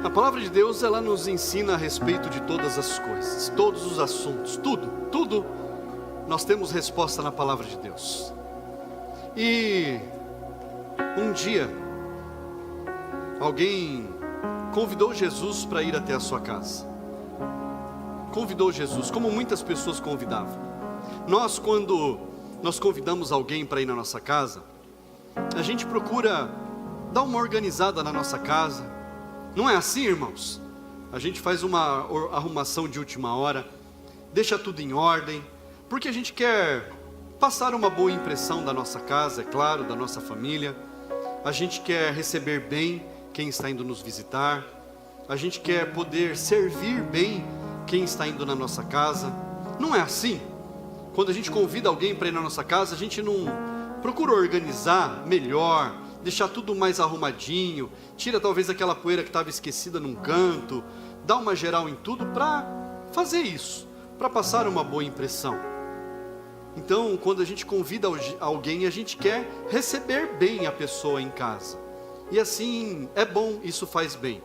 A palavra de Deus, ela nos ensina a respeito de todas as coisas, todos os assuntos, tudo nós temos resposta na palavra de Deus. E um dia, alguém convidou Jesus para ir até a sua casa. Convidou Jesus, como muitas pessoas convidavam. Nós, quando nós convidamos alguém para ir na nossa casa, a gente procura dar uma organizada na nossa casa. Não é assim, irmãos? A gente faz uma arrumação de última hora, deixa tudo em ordem, porque a gente quer passar uma boa impressão da nossa casa, é claro, da nossa família. A gente quer receber bem quem está indo nos visitar. A gente quer poder servir bem quem está indo na nossa casa. Não é assim? Quando a gente convida alguém para ir na nossa casa, a gente não procura organizar melhor, deixar tudo mais arrumadinho, tira talvez aquela poeira que estava esquecida num canto, dá uma geral em tudo para fazer isso, para passar uma boa impressão. Então, quando a gente convida alguém, a gente quer receber bem a pessoa em casa. E assim, é bom, isso faz bem.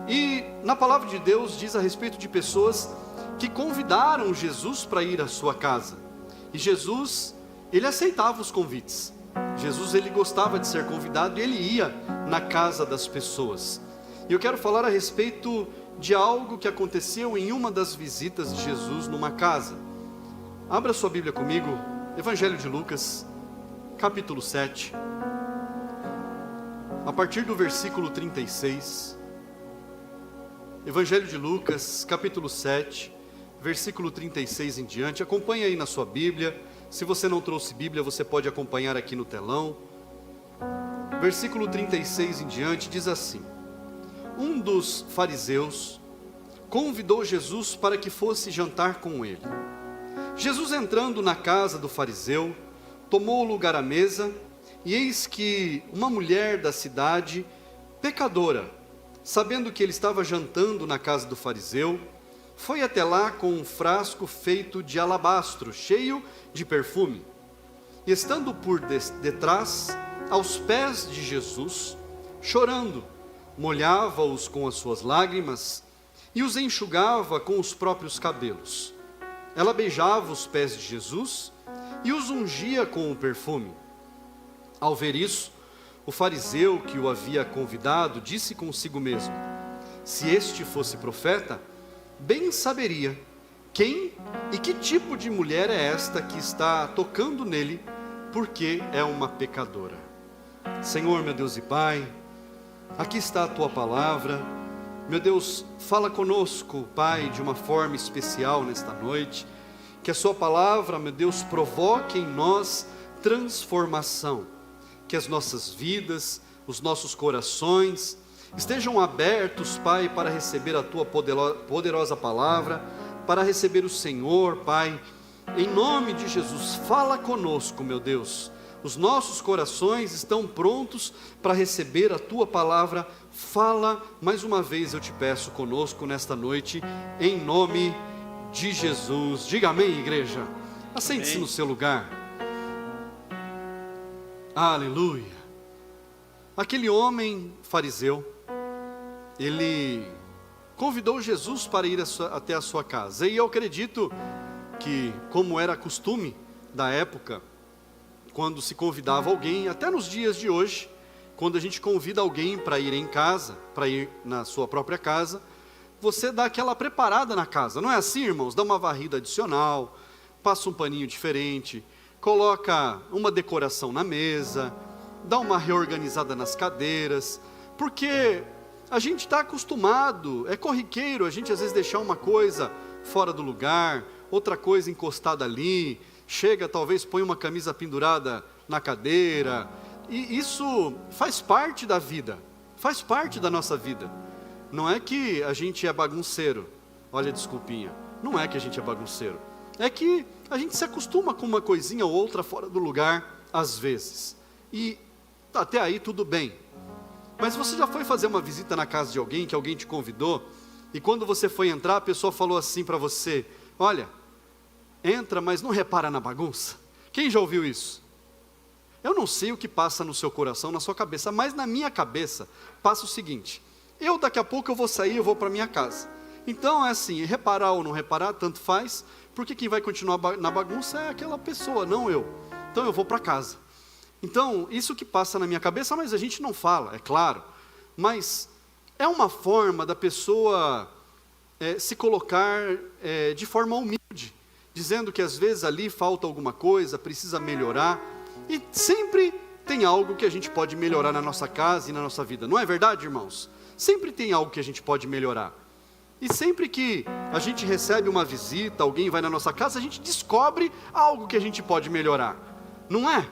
E na palavra de Deus diz a respeito de pessoas que convidaram Jesus para ir à sua casa. E Jesus, ele aceitava os convites. Jesus, ele gostava de ser convidado e ele ia na casa das pessoas. E eu quero falar a respeito de algo que aconteceu em uma das visitas de Jesus numa casa. Abra sua Bíblia comigo, Evangelho de Lucas, capítulo 7, a partir do versículo 36. Evangelho de Lucas, capítulo 7, versículo 36 em diante. Acompanhe aí na sua Bíblia. Se você não trouxe Bíblia, você pode acompanhar aqui no telão. Versículo 36 em diante diz assim: Um dos fariseus convidou Jesus para que fosse jantar com ele. Jesus, entrando na casa do fariseu, tomou lugar à mesa, e eis que uma mulher da cidade, pecadora, sabendo que ele estava jantando na casa do fariseu, foi até lá com um frasco feito de alabastro, cheio de perfume. E estando por detrás, aos pés de Jesus, chorando, molhava-os com as suas lágrimas e os enxugava com os próprios cabelos. Ela beijava os pés de Jesus e os ungia com o perfume. Ao ver isso, o fariseu que o havia convidado disse consigo mesmo: se este fosse profeta, bem saberia quem e que tipo de mulher é esta que está tocando nele, porque é uma pecadora. Senhor, meu Deus e Pai, aqui está a Tua palavra. Meu Deus, fala conosco, Pai, de uma forma especial nesta noite. Que a Sua palavra, meu Deus, provoque em nós transformação. Que as nossas vidas, os nossos corações estejam abertos, Pai, para receber a Tua poderosa palavra, para receber o Senhor, Pai. Em nome de Jesus, fala conosco, meu Deus. Os nossos corações estão prontos para receber a Tua palavra. Fala, mais uma vez eu te peço conosco nesta noite, em nome de Jesus. Diga amém, igreja. Assente-se no seu lugar. Aleluia. Aquele homem fariseu, ele convidou Jesus para ir até a sua casa. E eu acredito que, como era costume da época, quando se convidava alguém, até nos dias de hoje, quando a gente convida alguém para ir em casa, para ir na sua própria casa, você dá aquela preparada na casa. Não é assim, irmãos? Dá uma varrida adicional, passa um paninho diferente, coloca uma decoração na mesa, dá uma reorganizada nas cadeiras, porque a gente está acostumado, é corriqueiro a gente às vezes deixar uma coisa fora do lugar, outra coisa encostada ali, chega talvez põe uma camisa pendurada na cadeira, e isso faz parte da vida, faz parte da nossa vida. Não é que a gente é bagunceiro, olha a desculpinha, não é que a gente é bagunceiro, é que a gente se acostuma com uma coisinha ou outra fora do lugar às vezes, e até aí tudo bem. Mas você já foi fazer uma visita na casa de alguém, que alguém te convidou, e quando você foi entrar, a pessoa falou assim para você: olha, entra, mas não repara na bagunça? Quem já ouviu isso? Eu não sei o que passa no seu coração, na sua cabeça, mas na minha cabeça passa o seguinte: daqui a pouco eu vou sair, eu vou para minha casa. Então é assim, reparar ou não reparar, tanto faz, porque quem vai continuar na bagunça é aquela pessoa, não eu. Então eu vou para casa. Então, isso que passa na minha cabeça, mas a gente não fala, é claro. Mas é uma forma da pessoa se colocar de forma humilde, dizendo que às vezes ali falta alguma coisa, precisa melhorar. E sempre tem algo que a gente pode melhorar na nossa casa e na nossa vida. Não é verdade, irmãos? Sempre tem algo que a gente pode melhorar. E sempre que a gente recebe uma visita, alguém vai na nossa casa, a gente descobre algo que a gente pode melhorar. Não é?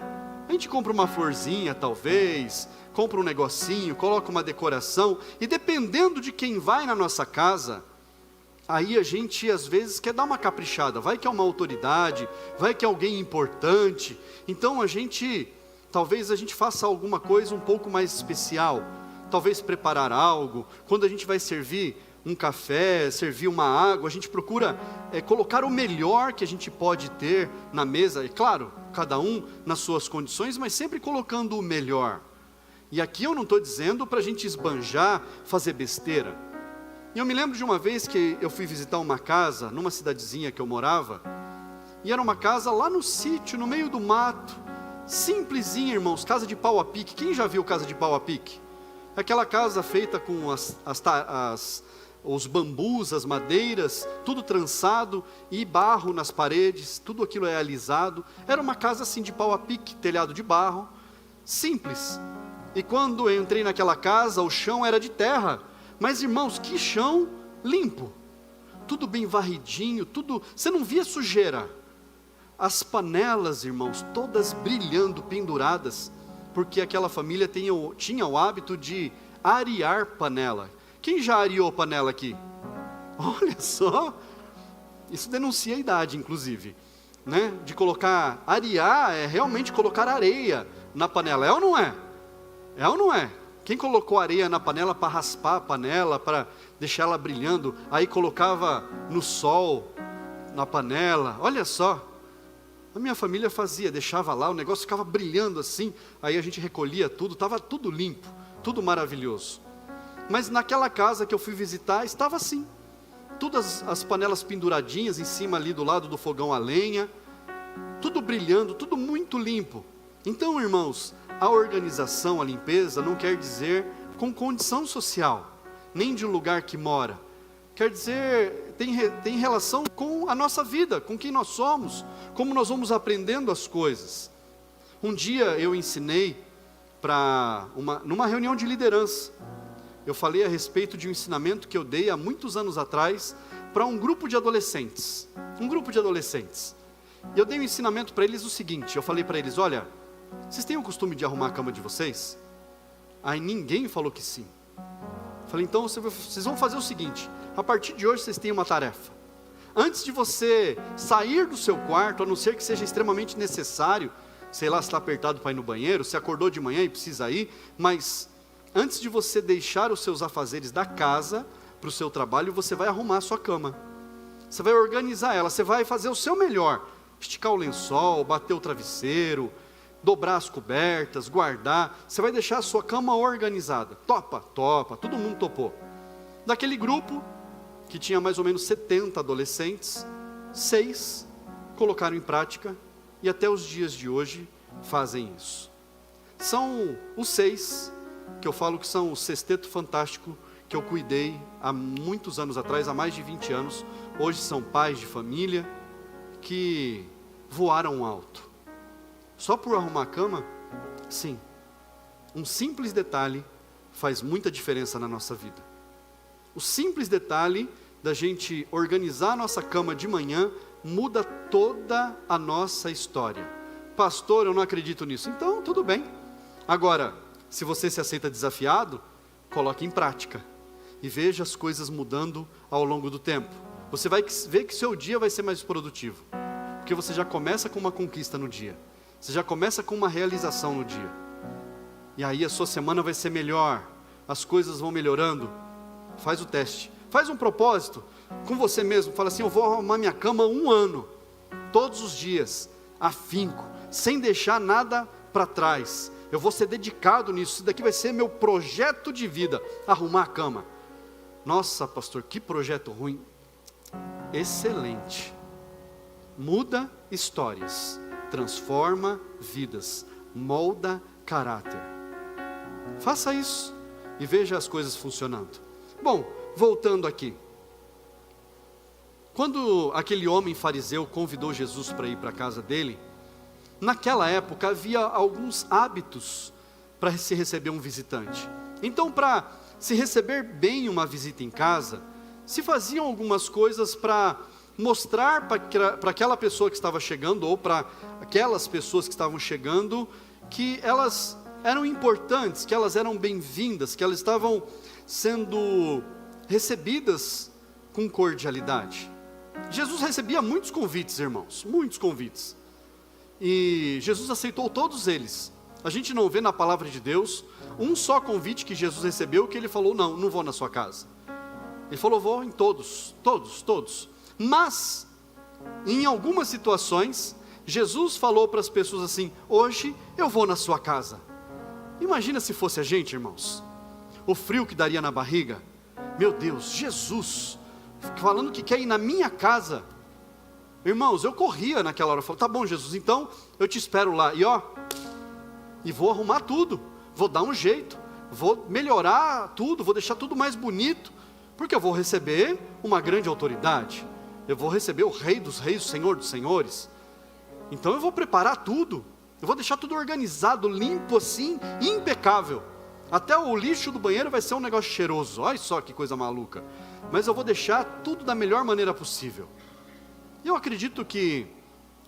A gente compra uma florzinha, talvez, compra um negocinho, coloca uma decoração, e dependendo de quem vai na nossa casa, aí a gente às vezes quer dar uma caprichada, vai que é uma autoridade, vai que é alguém importante, então talvez a gente faça alguma coisa um pouco mais especial, talvez preparar algo, quando a gente vai servir um café, servir uma água, a gente procura colocar o melhor que a gente pode ter na mesa, e claro, cada um nas suas condições, mas sempre colocando o melhor. E aqui eu não estou dizendo para a gente esbanjar, fazer besteira. E eu me lembro de uma vez que eu fui visitar uma casa, numa cidadezinha que eu morava, e era uma casa lá no sítio, no meio do mato, simplesinha, irmãos, casa de pau a pique. Quem já viu casa de pau a pique? Aquela casa feita com os bambus, as madeiras, tudo trançado e barro nas paredes, tudo aquilo é alisado. Era uma casa assim de pau a pique, telhado de barro, simples. E quando eu entrei naquela casa, o chão era de terra, mas irmãos, que chão limpo, tudo bem varridinho, tudo, você não via sujeira. As panelas, irmãos, todas brilhando, penduradas, porque aquela família tinha o hábito de arear panela. Quem já areou panela aqui? Olha só, isso denuncia a idade, inclusive, né? De arear é realmente colocar areia na panela, é ou não é? É ou não é? Quem colocou areia na panela para raspar a panela, para deixar ela brilhando, aí colocava no sol, na panela, olha só, a minha família fazia, deixava lá, o negócio ficava brilhando assim, aí a gente recolhia tudo, estava tudo limpo, tudo maravilhoso. Mas naquela casa que eu fui visitar, estava assim, todas as panelas penduradinhas em cima ali do lado do fogão a lenha, tudo brilhando, tudo muito limpo. Então, irmãos, a organização, a limpeza não quer dizer com condição social, nem de um lugar que mora. Quer dizer, tem relação com a nossa vida, com quem nós somos, como nós vamos aprendendo as coisas. Um dia eu ensinei numa reunião de liderança, eu falei a respeito de um ensinamento que eu dei há muitos anos atrás para um grupo de adolescentes. E eu dei um ensinamento para eles o seguinte, eu falei para eles, olha, vocês têm o costume de arrumar a cama de vocês? Aí ninguém falou que sim. Falei, então vocês vão fazer o seguinte, a partir de hoje vocês têm uma tarefa. Antes de você sair do seu quarto, a não ser que seja extremamente necessário, sei lá, se está apertado para ir no banheiro, se acordou de manhã e precisa ir, mas antes de você deixar os seus afazeres da casa para o seu trabalho, você vai arrumar a sua cama. Você vai organizar ela, você vai fazer o seu melhor. Esticar o lençol, bater o travesseiro, dobrar as cobertas, guardar. Você vai deixar a sua cama organizada. Topa, todo mundo topou. Daquele grupo, que tinha mais ou menos 70 adolescentes, 6 colocaram em prática e até os dias de hoje fazem isso. São os 6 que eu falo que são o sexteto fantástico que eu cuidei há muitos anos atrás, há mais de 20 anos. Hoje são pais de família que voaram alto. Só por arrumar a cama? Sim. Um simples detalhe faz muita diferença na nossa vida. O simples detalhe da gente organizar a nossa cama de manhã muda toda a nossa história. Pastor, eu não acredito nisso. Então, tudo bem. Agora, se você se aceita desafiado, coloque em prática e veja as coisas mudando ao longo do tempo. Você vai ver que seu dia vai ser mais produtivo, porque você já começa com uma conquista no dia, você já começa com uma realização no dia, e aí a sua semana vai ser melhor, as coisas vão melhorando. Faz o teste, faz um propósito com você mesmo, fala assim, eu vou arrumar minha cama 1 ano, todos os dias, afinco, sem deixar nada para trás, eu vou ser dedicado nisso, isso daqui vai ser meu projeto de vida, arrumar a cama. Nossa, pastor, que projeto ruim. Excelente. Muda histórias, transforma vidas, molda caráter. Faça isso e veja as coisas funcionando. Bom, voltando aqui. Quando aquele homem fariseu convidou Jesus para ir para a casa dele, naquela época havia alguns hábitos para se receber um visitante. Então, para se receber bem uma visita em casa, se faziam algumas coisas para mostrar para aquela pessoa que estava chegando, ou para aquelas pessoas que estavam chegando, que elas eram importantes, que elas eram bem-vindas, que elas estavam sendo recebidas com cordialidade. Jesus recebia muitos convites, irmãos, muitos convites. E Jesus aceitou todos eles. A gente não vê na palavra de Deus um só convite que Jesus recebeu que ele falou, não vou na sua casa. Ele falou, vou em todos. Mas, em algumas situações, Jesus falou para as pessoas assim, hoje eu vou na sua casa. Imagina se fosse a gente, irmãos, o frio que daria na barriga. Meu Deus, Jesus falando que quer ir na minha casa. Irmãos, eu corria naquela hora, eu falei, tá bom Jesus, então eu te espero lá, e vou arrumar tudo, vou dar um jeito, vou melhorar tudo, vou deixar tudo mais bonito, porque eu vou receber uma grande autoridade, eu vou receber o Rei dos Reis, o Senhor dos Senhores, então eu vou preparar tudo, eu vou deixar tudo organizado, limpo assim, impecável, até o lixo do banheiro vai ser um negócio cheiroso, olha só que coisa maluca, mas eu vou deixar tudo da melhor maneira possível. Eu acredito que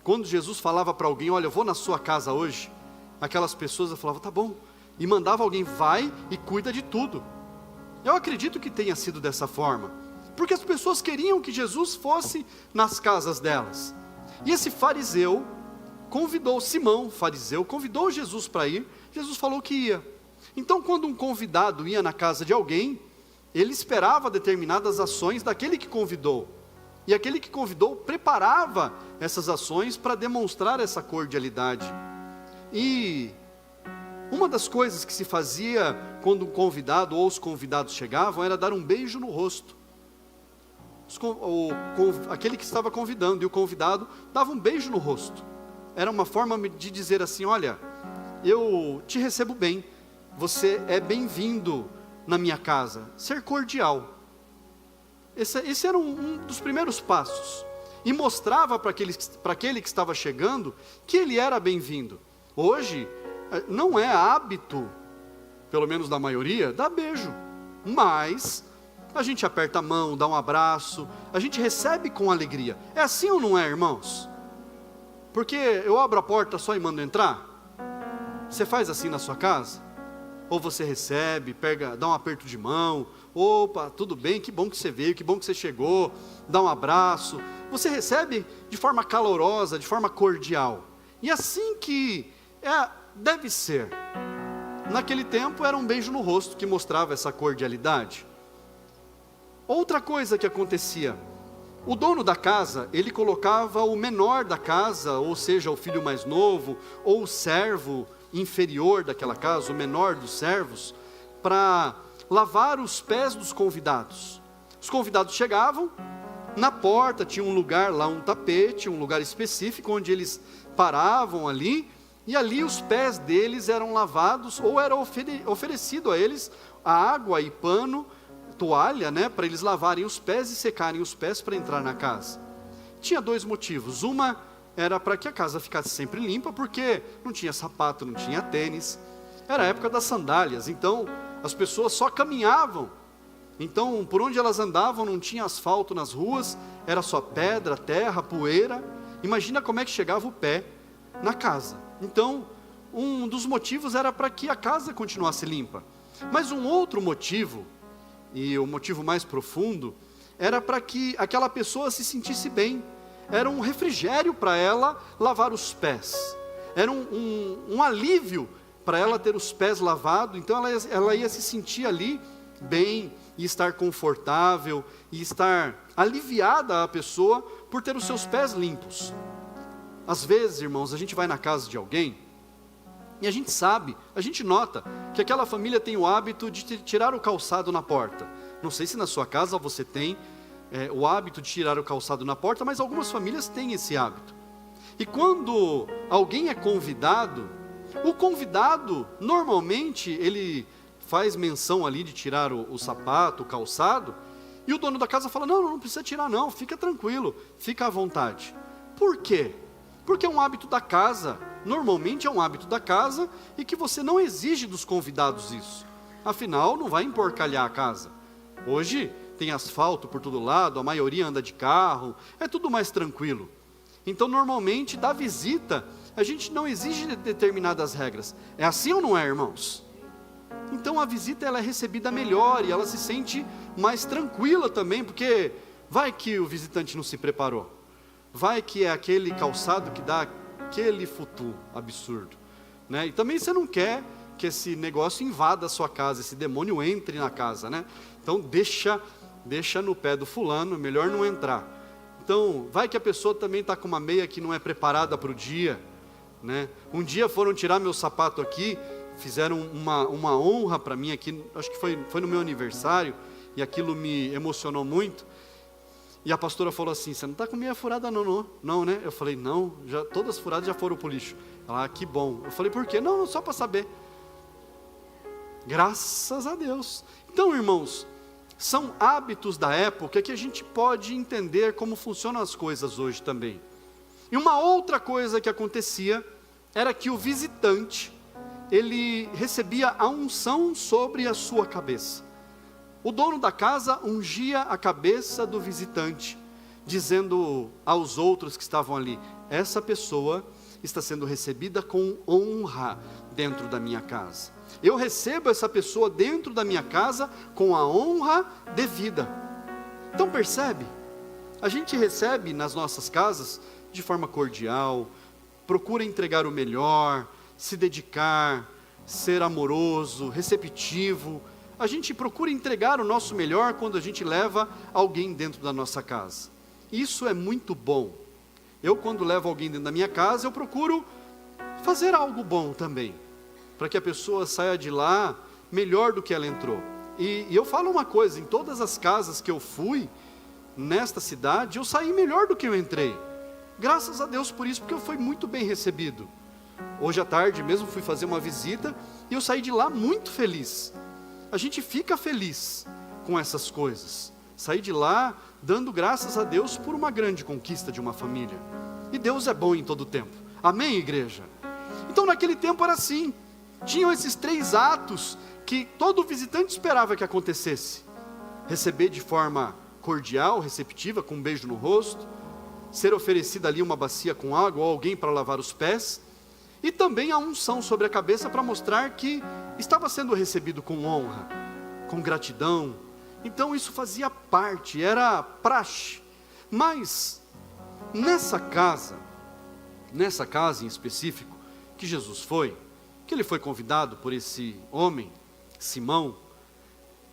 quando Jesus falava para alguém, olha, eu vou na sua casa hoje, aquelas pessoas falavam, tá bom, e mandava alguém, vai e cuida de tudo. Eu acredito que tenha sido dessa forma, porque as pessoas queriam que Jesus fosse nas casas delas. E esse fariseu convidou, Simão, fariseu, convidou Jesus para ir, Jesus falou que ia. Então quando um convidado ia na casa de alguém, ele esperava determinadas ações daquele que convidou. E aquele que convidou preparava essas ações para demonstrar essa cordialidade. E uma das coisas que se fazia quando um convidado ou os convidados chegavam era dar um beijo no rosto. Aquele que estava convidando e o convidado dava um beijo no rosto. Era uma forma de dizer assim, olha, eu te recebo bem, você é bem-vindo na minha casa. Ser cordial. Esse era um dos primeiros passos. E mostrava para aquele que estava chegando que ele era bem-vindo. Hoje, não é hábito, pelo menos da maioria, dar beijo. Mas a gente aperta a mão, dá um abraço, a gente recebe com alegria. É assim ou não é, irmãos? Porque eu abro a porta só e mando entrar? Você faz assim na sua casa? Ou você recebe, dá um aperto de mão, opa, tudo bem, que bom que você veio, que bom que você chegou, dá um abraço. Você recebe de forma calorosa, de forma cordial. E assim que deve ser. Naquele tempo era um beijo no rosto que mostrava essa cordialidade. Outra coisa que acontecia, o dono da casa, ele colocava o menor da casa, ou seja, o filho mais novo, ou o servo inferior daquela casa, o menor dos servos, para lavar os pés dos convidados. Os convidados chegavam, na porta tinha um lugar lá, um tapete, um lugar específico, onde eles paravam ali, e ali os pés deles eram lavados, ou era oferecido a eles a água e pano, toalha, para eles lavarem os pés e secarem os pés para entrar na casa. Tinha dois motivos, uma era para que a casa ficasse sempre limpa, porque não tinha sapato, não tinha tênis, era a época das sandálias, então as pessoas só caminhavam, então por onde elas andavam não tinha asfalto nas ruas, era só pedra, terra, poeira, imagina como é que chegava o pé na casa. Então um dos motivos era para que a casa continuasse limpa, mas um outro motivo, e o motivo mais profundo, era para que aquela pessoa se sentisse bem, era um refrigério para ela lavar os pés, era um alívio para ela ter os pés lavados, então ela ia se sentir ali bem, e estar confortável, e estar aliviada a pessoa por ter os seus pés limpos. Às vezes, irmãos, a gente vai na casa de alguém, E a gente sabe, a gente nota que aquela família tem o hábito de tirar o calçado na porta. Não sei se na sua casa você tem o hábito de tirar o calçado na porta, mas algumas famílias têm esse hábito. E quando alguém é convidado, o convidado, normalmente, ele faz menção ali de tirar o sapato, o calçado, e o dono da casa fala, não precisa tirar não, fica tranquilo, fica à vontade. Por quê? Porque é um hábito da casa, normalmente é um hábito da casa, e que você não exige dos convidados isso. Afinal, não vai emporcalhar a casa. Hoje tem asfalto por todo lado, a maioria anda de carro, é tudo mais tranquilo. Então, normalmente, da visita, a gente não exige determinadas regras. É assim ou não é, irmãos? Então, a visita ela é recebida melhor e ela se sente mais tranquila também, porque vai que o visitante não se preparou. Vai que é aquele calçado que dá aquele futu absurdo, né? E também você não quer que esse negócio invada a sua casa, esse demônio entre na casa, né? Então, deixa no pé do fulano, melhor não entrar. Então, vai que a pessoa também está com uma meia que não é preparada para o dia, né? Um dia foram tirar meu sapato aqui, fizeram uma honra para mim aqui, acho que foi no meu aniversário, e aquilo me emocionou muito. E a pastora falou assim, você não está com meia furada não, né? Eu falei, não, todas as furadas já foram para o lixo. Ela, que bom. Eu falei, por quê? Não, só para saber. Graças a Deus. Então, irmãos, são hábitos da época que a gente pode entender como funcionam as coisas hoje também. E uma outra coisa que acontecia era que o visitante, ele recebia a unção sobre a sua cabeça. O dono da casa ungia a cabeça do visitante, dizendo aos outros que estavam ali, essa pessoa está sendo recebida com honra dentro da minha casa. Eu recebo essa pessoa dentro da minha casa com a honra devida. Então percebe? A gente recebe nas nossas casas de forma cordial, procura entregar o melhor, se dedicar, ser amoroso, receptivo. A gente procura entregar o nosso melhor quando a gente leva alguém dentro da nossa casa. Isso é muito bom. Eu, quando levo alguém dentro da minha casa, eu procuro fazer algo bom também, para que a pessoa saia de lá melhor do que ela entrou. E eu falo uma coisa, em todas as casas que eu fui, nesta cidade, eu saí melhor do que eu entrei. Graças a Deus por isso, porque eu fui muito bem recebido. Hoje à tarde mesmo fui fazer uma visita, e eu saí de lá muito feliz. A gente fica feliz com essas coisas. Saí de lá dando graças a Deus por uma grande conquista de uma família. E Deus é bom em todo tempo. Amém, igreja? Então naquele tempo era assim. Tinham esses 3 atos que todo visitante esperava que acontecesse. Receber de forma cordial, receptiva, com um beijo no rosto. Ser oferecida ali uma bacia com água ou alguém para lavar os pés. E também a unção sobre a cabeça para mostrar que estava sendo recebido com honra, com gratidão. Então isso fazia parte, era praxe. Mas nessa casa em específico, que Jesus foi, que ele foi convidado por esse homem, Simão,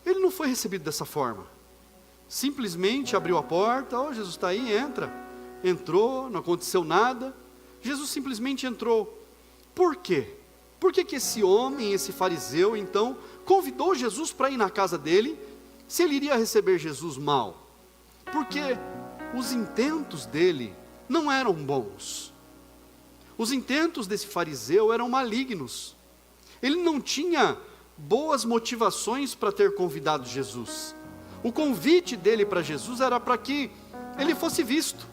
ele não foi recebido dessa forma. Simplesmente abriu a porta, Jesus está aí, entra. Entrou, não aconteceu nada. Jesus simplesmente entrou. Por quê? Por que esse homem, esse fariseu, então, convidou Jesus para ir na casa dele, se ele iria receber Jesus mal? Porque os intentos dele não eram bons. Os intentos desse fariseu eram malignos. Ele não tinha boas motivações para ter convidado Jesus. O convite dele para Jesus era para que ele fosse visto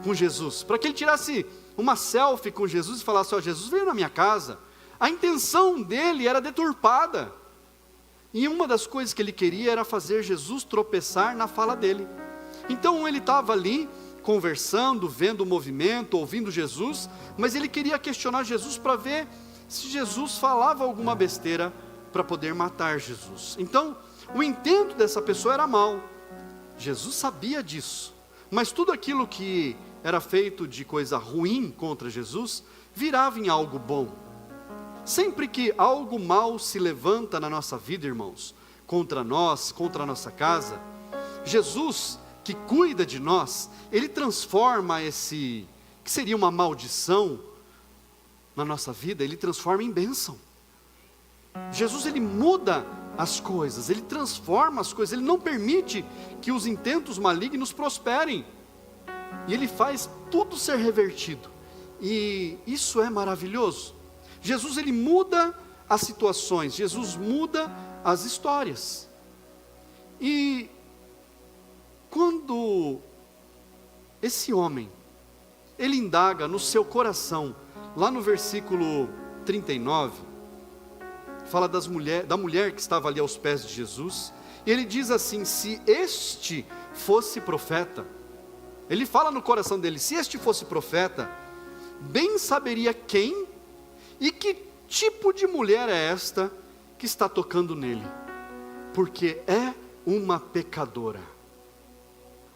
com Jesus, para que ele tirasse uma selfie com Jesus e falasse, Jesus veio na minha casa. A intenção dele era deturpada. E uma das coisas que ele queria era fazer Jesus tropeçar na fala dele. Então ele estava ali, conversando, vendo o movimento, ouvindo Jesus, mas ele queria questionar Jesus para ver se Jesus falava alguma besteira para poder matar Jesus. Então, o intento dessa pessoa era mau. Jesus sabia disso, mas tudo aquilo que era feito de coisa ruim contra Jesus, virava em algo bom. Sempre que algo mal se levanta na nossa vida, irmãos, contra nós, contra a nossa casa, Jesus, que cuida de nós, Ele transforma esse, que seria uma maldição, na nossa vida, Ele transforma em bênção. Jesus, Ele muda as coisas, Ele transforma as coisas, Ele não permite que os intentos malignos prosperem, e Ele faz tudo ser revertido, e isso é maravilhoso. Jesus, Ele muda as situações, Jesus muda as histórias. E quando esse homem, ele indaga no seu coração, lá no versículo 39, fala da mulher que estava ali aos pés de Jesus, e ele diz assim: se este fosse profeta, ele fala no coração dele, se este fosse profeta, bem saberia quem e que tipo de mulher é esta que está tocando nele, porque é uma pecadora.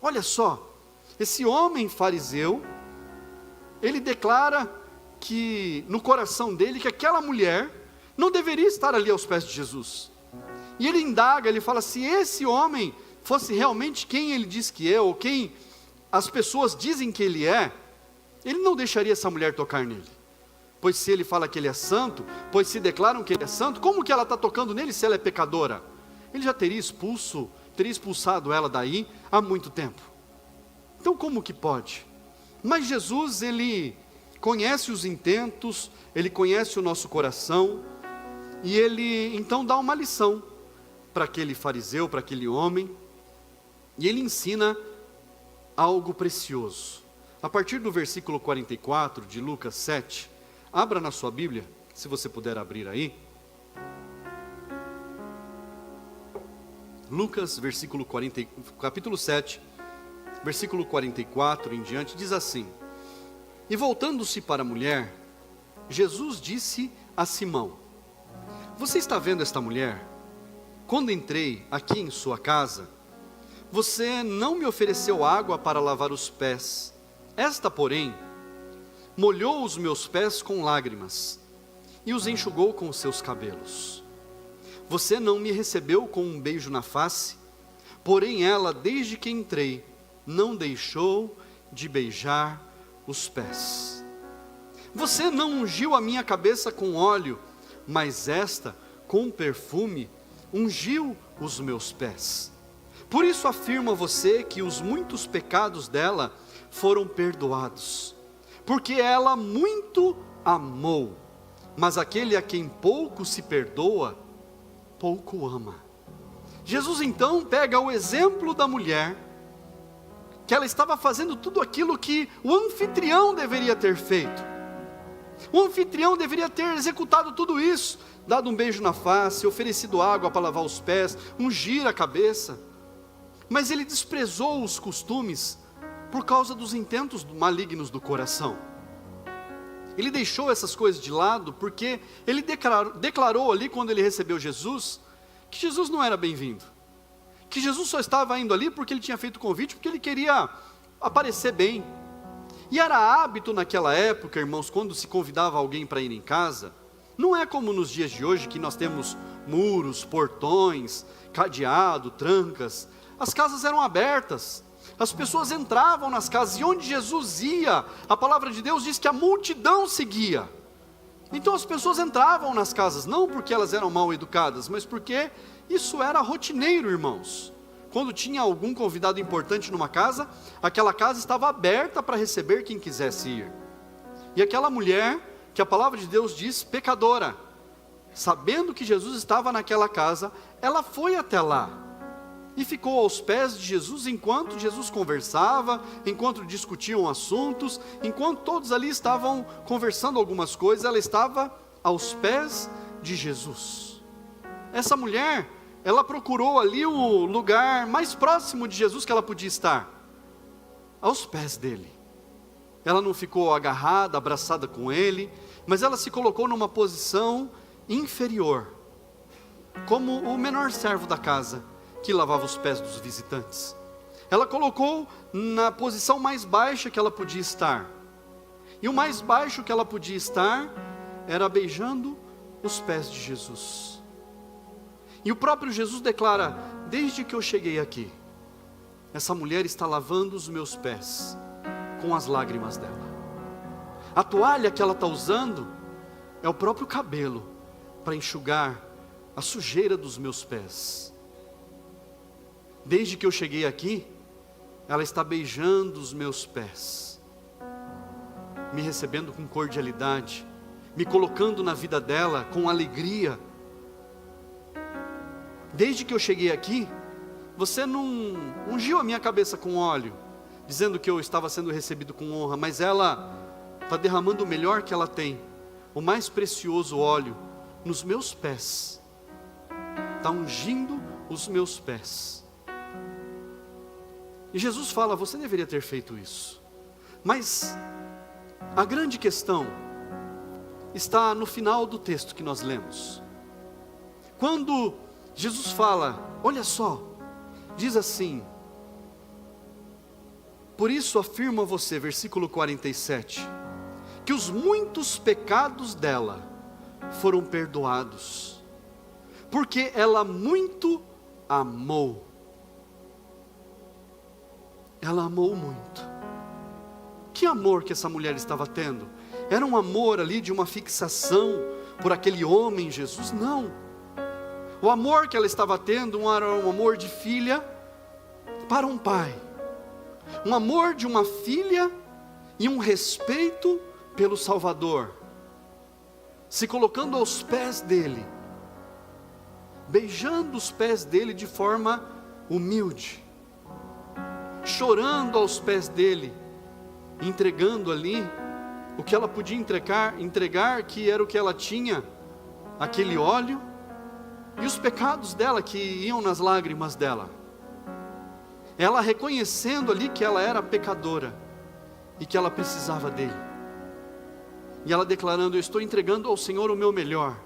Olha só, esse homem fariseu, ele declara que no coração dele, que aquela mulher não deveria estar ali aos pés de Jesus. E ele indaga, ele fala, se esse homem fosse realmente quem ele diz que é, ou quem as pessoas dizem que ele é, ele não deixaria essa mulher tocar nele. Pois se ele fala que ele é santo, pois se declaram que ele é santo, como que ela está tocando nele se ela é pecadora? Ele já teria expulsado ela daí há muito tempo. Então como que pode? Mas Jesus, Ele conhece os intentos, Ele conhece o nosso coração, e Ele então dá uma lição para aquele fariseu, para aquele homem, e Ele ensina algo precioso. A partir do versículo 44 de Lucas 7, abra na sua Bíblia, se você puder abrir aí. Lucas, capítulo 7, versículo 44 em diante, diz assim: e voltando-se para a mulher, Jesus disse a Simão: você está vendo esta mulher? Quando entrei aqui em sua casa, você não me ofereceu água para lavar os pés. Esta, porém, molhou os meus pés com lágrimas e os enxugou com os seus cabelos. Você não me recebeu com um beijo na face, porém ela, desde que entrei, não deixou de beijar os pés. Você não ungiu a minha cabeça com óleo, mas esta, com perfume, ungiu os meus pés. Por isso afirmo a você que os muitos pecados dela foram perdoados, porque ela muito amou, mas aquele a quem pouco se perdoa, pouco ama. Jesus então pega o exemplo da mulher, que ela estava fazendo tudo aquilo que o anfitrião deveria ter feito. O anfitrião deveria ter executado tudo isso, dado um beijo na face, oferecido água para lavar os pés, ungir a cabeça. Mas ele desprezou os costumes por causa dos intentos malignos do coração. Ele deixou essas coisas de lado porque ele declarou ali, quando ele recebeu Jesus, que Jesus não era bem-vindo, que Jesus só estava indo ali porque ele tinha feito o convite, porque ele queria aparecer bem. E era hábito naquela época, irmãos, quando se convidava alguém para ir em casa, não é como nos dias de hoje, que nós temos muros, portões, cadeado, trancas. As casas eram abertas, as pessoas entravam nas casas, e onde Jesus ia, a palavra de Deus diz que a multidão seguia. Então as pessoas entravam nas casas, não porque elas eram mal educadas, mas porque isso era rotineiro, irmãos. Quando tinha algum convidado importante numa casa, aquela casa estava aberta para receber quem quisesse ir. E aquela mulher, que a palavra de Deus diz pecadora, sabendo que Jesus estava naquela casa, ela foi até lá e ficou aos pés de Jesus, enquanto Jesus conversava, enquanto discutiam assuntos, enquanto todos ali estavam conversando algumas coisas, ela estava aos pés de Jesus. Essa mulher, ela procurou ali o lugar mais próximo de Jesus que ela podia estar, aos pés dele. Ela não ficou agarrada, abraçada com ele, mas ela se colocou numa posição inferior, como o menor servo da casa, que lavava os pés dos visitantes. Ela colocou na posição mais baixa que ela podia estar, e o mais baixo que ela podia estar, era beijando os pés de Jesus. E o próprio Jesus declara: desde que eu cheguei aqui, essa mulher está lavando os meus pés, com as lágrimas dela. A toalha que ela está usando, é o próprio cabelo para enxugar a sujeira dos meus pés. Desde que eu cheguei aqui, ela está beijando os meus pés, me recebendo com cordialidade, me colocando na vida dela com alegria. Desde que eu cheguei aqui, você não ungiu a minha cabeça com óleo, dizendo que eu estava sendo recebido com honra, mas ela está derramando o melhor que ela tem, o mais precioso óleo, nos meus pés, está ungindo os meus pés. E Jesus fala, você deveria ter feito isso. Mas a grande questão está no final do texto que nós lemos. Quando Jesus fala, olha só, diz assim: por isso afirmo a você, versículo 47, que os muitos pecados dela foram perdoados, porque ela muito amou. Ela amou muito. Que amor que essa mulher estava tendo? Era um amor ali de uma fixação por aquele homem Jesus? Não. O amor que ela estava tendo era um amor de filha para um pai, um amor de uma filha e um respeito pelo Salvador, se colocando aos pés dele, beijando os pés dele de forma humilde, chorando aos pés dele, entregando ali o que ela podia entregar, que era o que ela tinha, aquele óleo, e os pecados dela que iam nas lágrimas dela. Ela reconhecendo ali que ela era pecadora e que ela precisava dele. E ela declarando, eu estou entregando ao Senhor o meu melhor.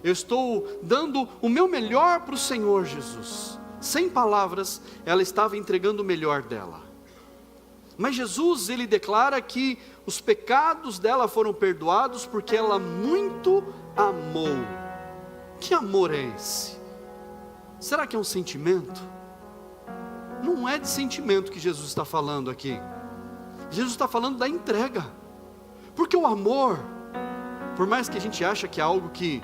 Eu estou dando o meu melhor para o Senhor Jesus. Sem palavras, ela estava entregando o melhor dela. Mas Jesus, ele declara que os pecados dela foram perdoados porque ela muito amou. Que amor é esse? Será que é um sentimento? Não é de sentimento que Jesus está falando aqui. Jesus está falando da entrega. Porque o amor, por mais que a gente ache que é algo que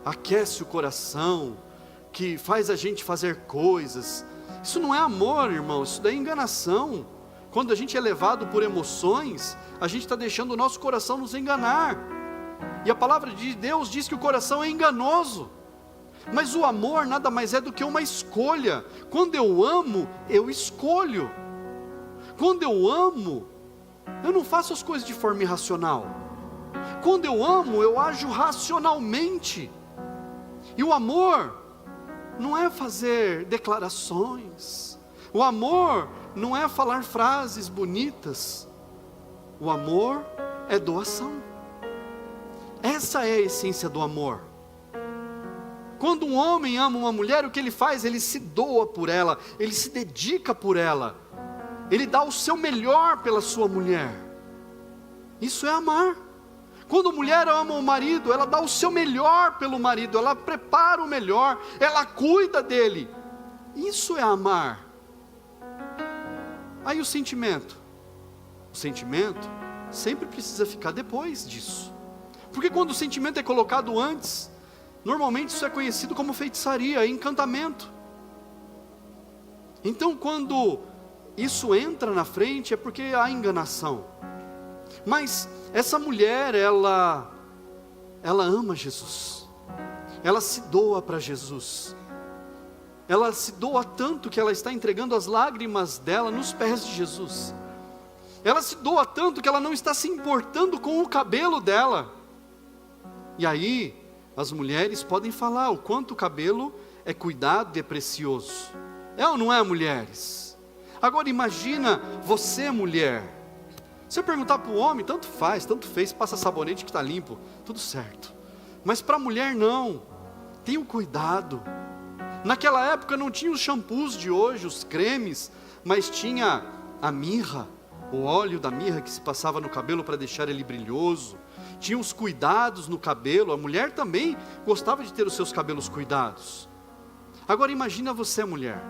aquece o coração, que faz a gente fazer coisas, isso não é amor, irmão, isso daí é enganação. Quando a gente é levado por emoções, a gente está deixando o nosso coração nos enganar. E a palavra de Deus diz que o coração é enganoso. Mas o amor nada mais é do que uma escolha. Quando eu amo, eu escolho. Quando eu amo, eu não faço as coisas de forma irracional. Quando eu amo, eu ajo racionalmente. E o amor não é fazer declarações. O amor não é falar frases bonitas. O amor é doação. Essa é a essência do amor. Quando um homem ama uma mulher, o que ele faz? Ele se doa por ela, ele se dedica por ela, ele dá o seu melhor pela sua mulher. Isso é amar. Quando a mulher ama o marido, ela dá o seu melhor pelo marido, ela prepara o melhor, ela cuida dele. Isso é amar. Aí o sentimento sempre precisa ficar depois disso. Porque quando o sentimento é colocado antes, normalmente isso é conhecido como feitiçaria, encantamento. Então quando isso entra na frente é porque há enganação. Mas essa mulher, ela ama Jesus, ela se doa para Jesus, ela se doa tanto que ela está entregando as lágrimas dela nos pés de Jesus, ela se doa tanto que ela não está se importando com o cabelo dela. E aí, as mulheres podem falar o quanto o cabelo é cuidado e é precioso. É ou não é, mulheres? Agora imagina você, mulher. Você perguntar para o homem, tanto fez, passa sabonete que está limpo, tudo certo. Mas para a mulher não, tem o cuidado. Naquela época não tinha os shampoos de hoje, os cremes, mas tinha a mirra, o óleo da mirra que se passava no cabelo para deixar ele brilhoso. Tinha os cuidados no cabelo, a mulher também gostava de ter os seus cabelos cuidados. Agora imagina você, mulher,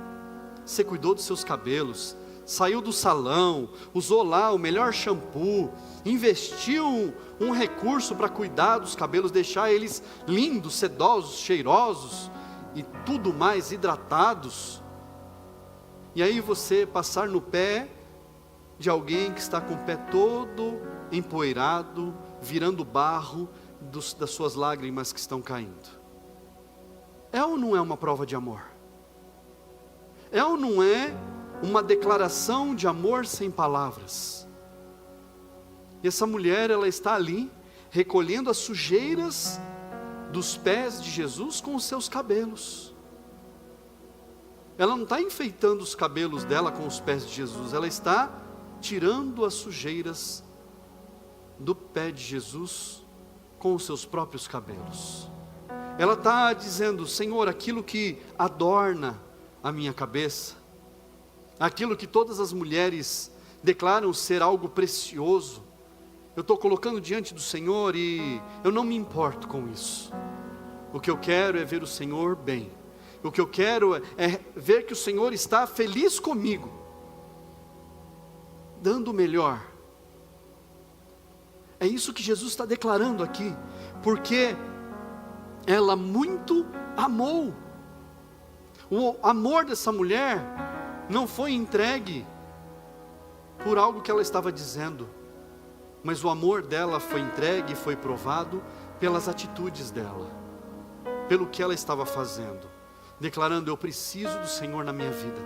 você cuidou dos seus cabelos, saiu do salão, usou lá o melhor shampoo, investiu um recurso para cuidar dos cabelos, deixar eles lindos, sedosos, cheirosos e tudo mais, hidratados. E aí você passar no pé de alguém que está com o pé todo empoeirado, virando barro das suas lágrimas que estão caindo. É ou não é uma prova de amor? É ou não é uma declaração de amor sem palavras? E essa mulher, ela está ali, recolhendo as sujeiras dos pés de Jesus com os seus cabelos. Ela não está enfeitando os cabelos dela com os pés de Jesus, ela está tirando as sujeiras do pé de Jesus com os seus próprios cabelos. Ela está dizendo: Senhor, aquilo que adorna a minha cabeça, aquilo que todas as mulheres declaram ser algo precioso, eu estou colocando diante do Senhor e eu não me importo com isso. O que eu quero é ver o Senhor bem. O que eu quero é ver que o Senhor está feliz comigo, dando o melhor. É isso que Jesus está declarando aqui, porque ela muito amou. O amor dessa mulher não foi entregue por algo que ela estava dizendo, mas o amor dela foi entregue e foi provado pelas atitudes dela, pelo que ela estava fazendo, declarando: eu preciso do Senhor na minha vida,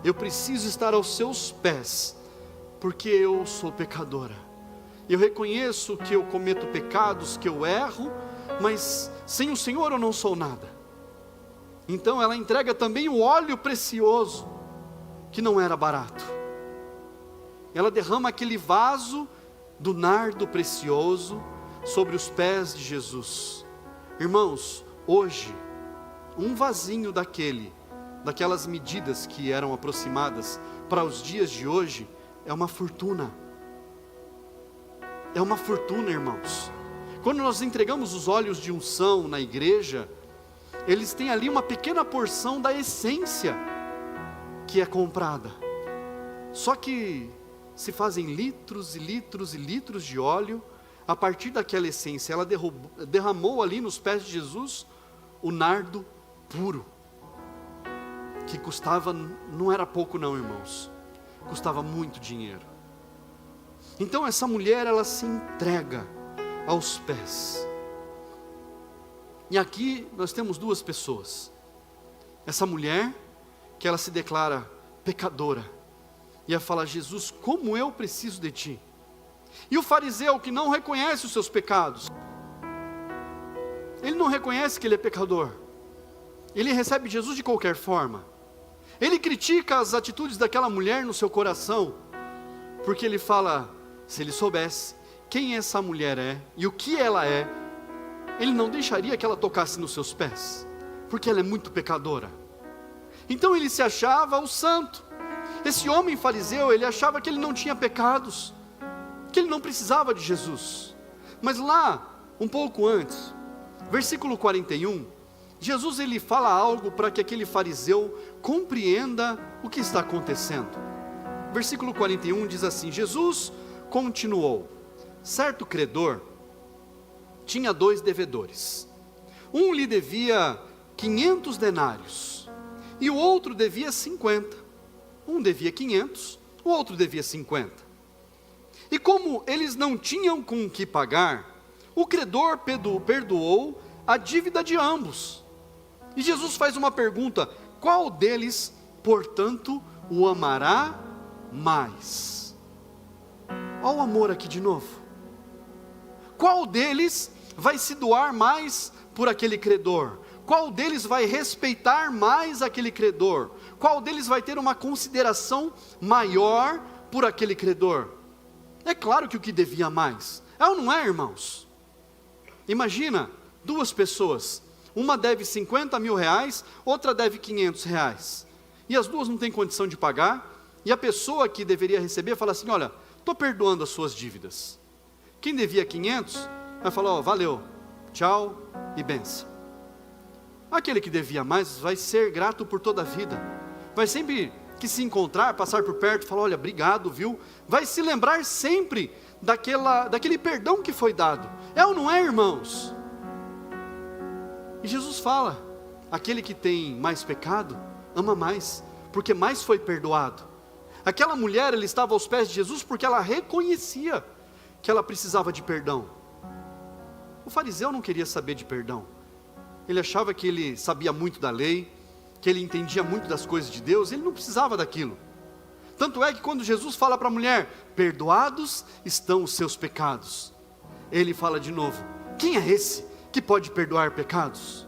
eu preciso estar aos seus pés, porque eu sou pecadora, eu reconheço que eu cometo pecados, que eu erro, mas sem o Senhor eu não sou nada. Então ela entrega também o óleo precioso, que não era barato. Ela derrama aquele vaso do nardo precioso sobre os pés de Jesus. Irmãos, hoje, um vasinho daquelas medidas que eram aproximadas para os dias de hoje, é uma fortuna. É uma fortuna, irmãos. Quando nós entregamos os óleos de unção na igreja, eles têm ali uma pequena porção da essência que é comprada. Só que se fazem litros e litros e litros de óleo a partir daquela essência. Ela derramou ali nos pés de Jesus o nardo puro, que custava, não era pouco não, irmãos, custava muito dinheiro. Então essa mulher, ela se entrega aos pés. E aqui nós temos duas pessoas. Essa mulher, que ela se declara pecadora, e ela fala: Jesus, como eu preciso de ti. E o fariseu, que não reconhece os seus pecados, ele não reconhece que ele é pecador, ele recebe Jesus de qualquer forma. Ele critica as atitudes daquela mulher no seu coração, porque ele fala: se ele soubesse quem essa mulher é e o que ela é, ele não deixaria que ela tocasse nos seus pés, porque ela é muito pecadora. Então ele se achava o santo. Esse homem fariseu, ele achava que ele não tinha pecados, que ele não precisava de Jesus. Mas lá, um pouco antes, versículo 41, Jesus ele fala algo para que aquele fariseu compreenda o que está acontecendo. Versículo 41 diz assim: Jesus continuou: certo credor tinha 2 devedores. Um lhe devia 500 denários e o outro devia 50. Um devia 500, o outro devia 50. E como eles não tinham com que pagar, o credor perdoou a dívida de ambos. E Jesus faz uma pergunta: qual deles, portanto, o amará mais? Olha o amor aqui de novo. Qual deles vai se doar mais por aquele credor? Qual deles vai respeitar mais aquele credor? Qual deles vai ter uma consideração maior por aquele credor? É claro que o que devia mais. É ou não é, irmãos? Imagina 2 pessoas, uma deve 50 mil reais, outra deve 500 reais, e as duas não têm condição de pagar, e a pessoa que deveria receber fala assim: olha, estou perdoando as suas dívidas. Quem devia 500 vai falar: ó, valeu, tchau e benção. Aquele que devia mais vai ser grato por toda a vida, vai sempre que se encontrar, passar por perto, falar, olha, obrigado, viu? Vai se lembrar sempre daquele perdão que foi dado. É ou não é, irmãos? E Jesus fala, aquele que tem mais pecado, ama mais, porque mais foi perdoado. Aquela mulher, ela estava aos pés de Jesus porque ela reconhecia que ela precisava de perdão. O fariseu não queria saber de perdão. Ele achava que ele sabia muito da lei, que ele entendia muito das coisas de Deus, ele não precisava daquilo. Tanto é que quando Jesus fala para a mulher, perdoados estão os seus pecados, ele fala de novo, quem é esse que pode perdoar pecados?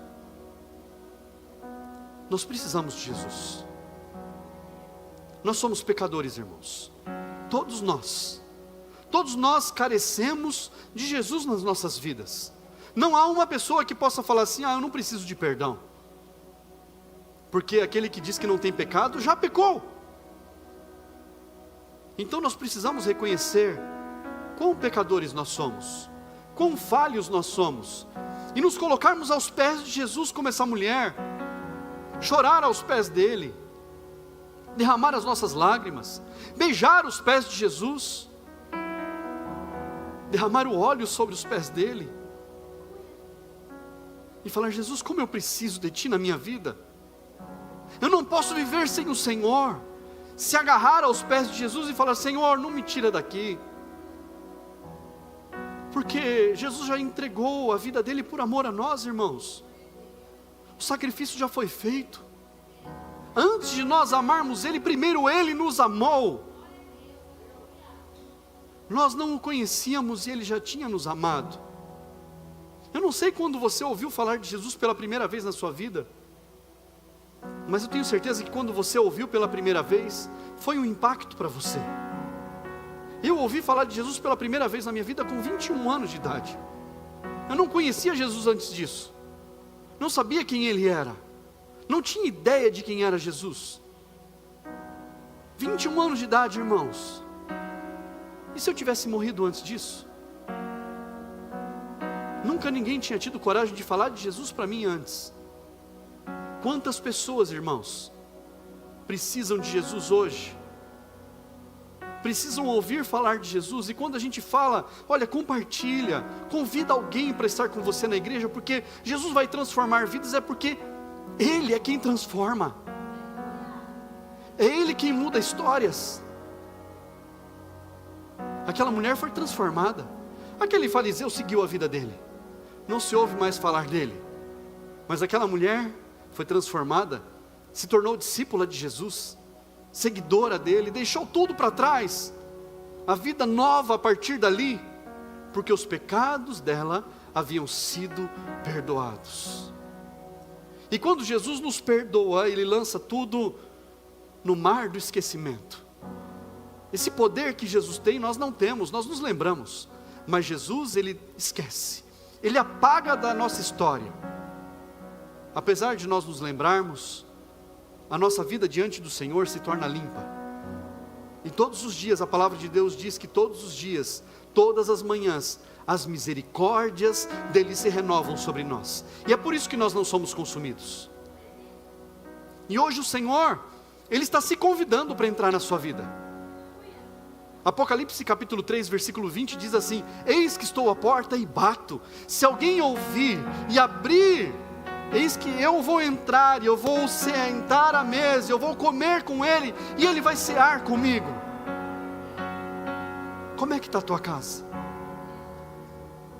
Nós precisamos de Jesus. Nós somos pecadores, irmãos. Todos nós carecemos de Jesus nas nossas vidas. Não há uma pessoa que possa falar assim, eu não preciso de perdão. Porque aquele que diz que não tem pecado, já pecou. Então nós precisamos reconhecer quão pecadores nós somos, quão falhos nós somos, e nos colocarmos aos pés de Jesus como essa mulher, chorar aos pés dele, derramar as nossas lágrimas, beijar os pés de Jesus, derramar o óleo sobre os pés dele, e falar, Jesus, como eu preciso de ti na minha vida, eu não posso viver sem o Senhor, se agarrar aos pés de Jesus e falar, Senhor, não me tira daqui, porque Jesus já entregou a vida dele por amor a nós, irmãos, o sacrifício já foi feito, antes de nós amarmos ele, primeiro ele nos amou, nós não o conhecíamos e ele já tinha nos amado. Eu não sei quando você ouviu falar de Jesus pela primeira vez na sua vida, mas eu tenho certeza que quando você ouviu pela primeira vez, foi um impacto para você. Eu ouvi falar de Jesus pela primeira vez na minha vida com 21 anos de idade. Eu não conhecia Jesus antes disso, não sabia quem ele era, não tinha ideia de quem era Jesus. 21 anos de idade, irmãos. E se eu tivesse morrido antes disso? Nunca ninguém tinha tido coragem de falar de Jesus para mim antes. Quantas pessoas, irmãos, precisam de Jesus hoje? Precisam ouvir falar de Jesus, e quando a gente fala, olha, compartilha, convida alguém para estar com você na igreja, porque Jesus vai transformar vidas, é porque Ele é quem transforma, é Ele quem muda histórias. Aquela mulher foi transformada, aquele fariseu seguiu a vida dele, não se ouve mais falar dele, mas aquela mulher foi transformada, se tornou discípula de Jesus, seguidora dele, deixou tudo para trás, a vida nova a partir dali, porque os pecados dela haviam sido perdoados. E quando Jesus nos perdoa, Ele lança tudo no mar do esquecimento. Esse poder que Jesus tem, nós não temos, nós nos lembramos, mas Jesus, Ele esquece, Ele apaga da nossa história. Apesar de nós nos lembrarmos, a nossa vida diante do Senhor se torna limpa. E todos os dias, a palavra de Deus diz que todos os dias, todas as manhãs, as misericórdias dele se renovam sobre nós. E é por isso que nós não somos consumidos. E hoje o Senhor, Ele está se convidando para entrar na sua vida. Apocalipse capítulo 3, versículo 20 diz assim: eis que estou à porta e bato, se alguém ouvir e abrir, eis que eu vou entrar e eu vou sentar à mesa, eu vou comer com ele e ele vai cear comigo. Como é que está a tua casa?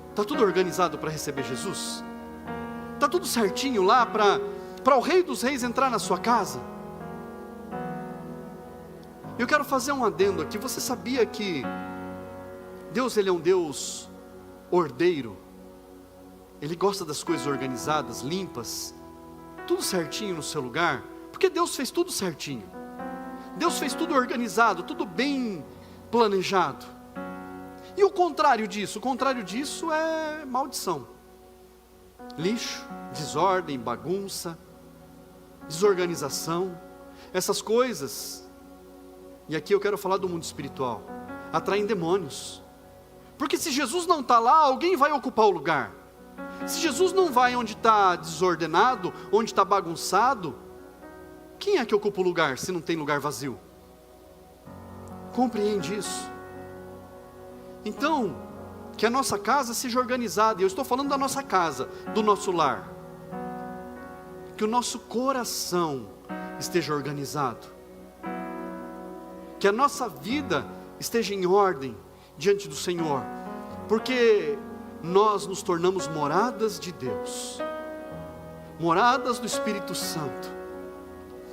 Está tudo organizado para receber Jesus? Está tudo certinho lá para o Rei dos Reis entrar na sua casa? Eu quero fazer um adendo aqui. Você sabia que Deus, Ele é um Deus ordeiro? Ele gosta das coisas organizadas, limpas, tudo certinho no seu lugar, porque Deus fez tudo certinho. Deus fez tudo organizado, tudo bem planejado. E o contrário disso é maldição, lixo, desordem, bagunça, desorganização, essas coisas. E aqui eu quero falar do mundo espiritual, atraem demônios, porque se Jesus não está lá, alguém vai ocupar o lugar. Se Jesus não vai onde está desordenado, onde está bagunçado, Quem é que ocupa o lugar se não tem lugar vazio? Compreende isso? Então, que a nossa casa seja organizada. Eu estou falando da nossa casa, do nosso lar. Que o nosso coração esteja organizado. Que a nossa vida esteja em ordem diante do Senhor. Porque nós nos tornamos moradas de Deus. Moradas do Espírito Santo.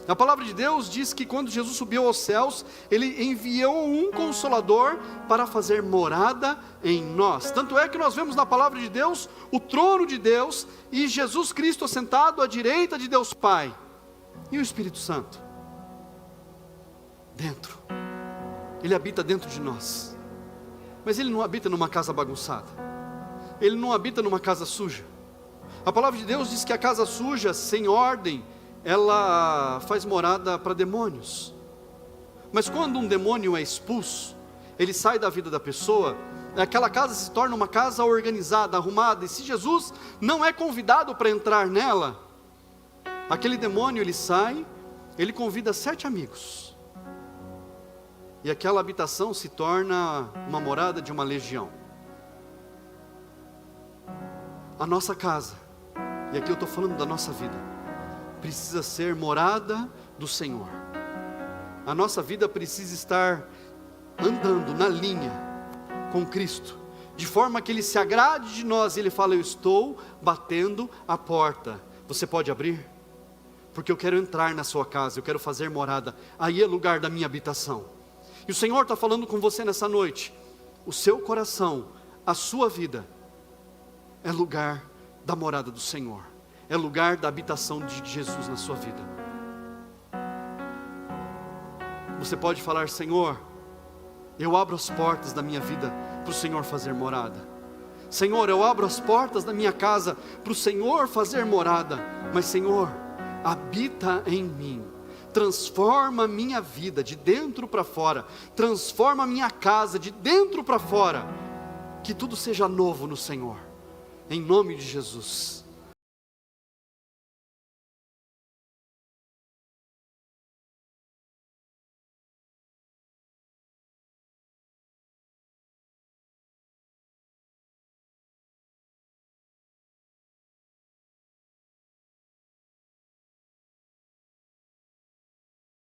A palavra de Deus diz que quando Jesus subiu aos céus, Ele enviou um Consolador para fazer morada em nós. Tanto é que nós vemos na palavra de Deus o trono de Deus e Jesus Cristo assentado à direita de Deus Pai. E o Espírito Santo? Dentro. Ele habita dentro de nós. Mas Ele não habita numa casa bagunçada. Ele não habita numa casa suja. A palavra de Deus diz que a casa suja, sem ordem, ela faz morada para demônios. Mas quando um demônio é expulso, ele sai da vida da pessoa, aquela casa se torna uma casa organizada, arrumada. E se Jesus não é convidado para entrar nela, aquele demônio ele sai, ele convida 7 amigos. E aquela habitação se torna uma morada de uma legião. A nossa casa, e aqui eu estou falando da nossa vida, precisa ser morada do Senhor. A nossa vida precisa estar andando na linha com Cristo, de forma que Ele se agrade de nós. E Ele fala: eu estou batendo a porta, você pode abrir? Porque eu quero entrar na sua casa, eu quero fazer morada, aí é lugar da minha habitação. E o Senhor está falando com você nessa noite. O seu coração, a sua vida, é lugar da morada do Senhor. É lugar da habitação de Jesus na sua vida. Você pode falar: Senhor, eu abro as portas da minha vida para o Senhor fazer morada. Senhor, eu abro as portas da minha casa para o Senhor fazer morada. Mas Senhor, habita em mim. Transforma a minha vida de dentro para fora. Transforma a minha casa de dentro para fora. Que tudo seja novo no Senhor. Em nome de Jesus.